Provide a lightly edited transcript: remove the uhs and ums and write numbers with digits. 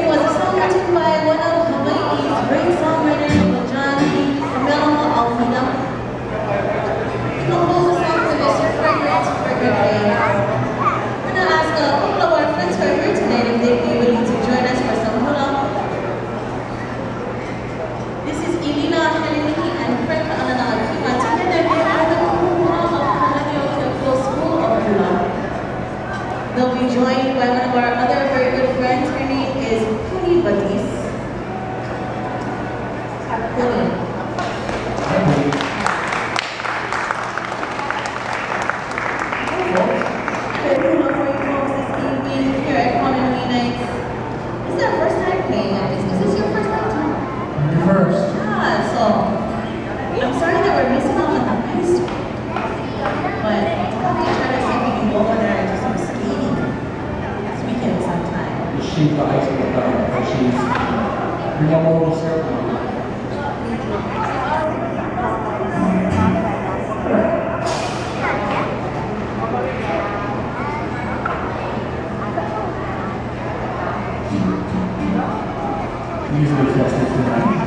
was a song written by one of Hawaii's great songwriters, John P. Carmelo Almeida. He composed a song for this fragrance day. I'm gonna ask a couple of our friends who are here tonight if they'd be willing to join us for some hula. This is Elina Heleniki and Frank Alana Akima. Together they are the hula of Kalaniao Keiko School of Hula. They'll be joined by one of our other very good friends. Her name is Puni Batis. Puni. Hula for you folks this evening here at Honolulu Nights. This is our first time playing at this. Is this your first time? First. Yeah, so I'm sorry that we're missing out on the ice. But I'm going to try to see if we can go over there and do some skating this weekend sometime. She's the ice cream guy, but she's bring up a little circle. Usually tested tonight.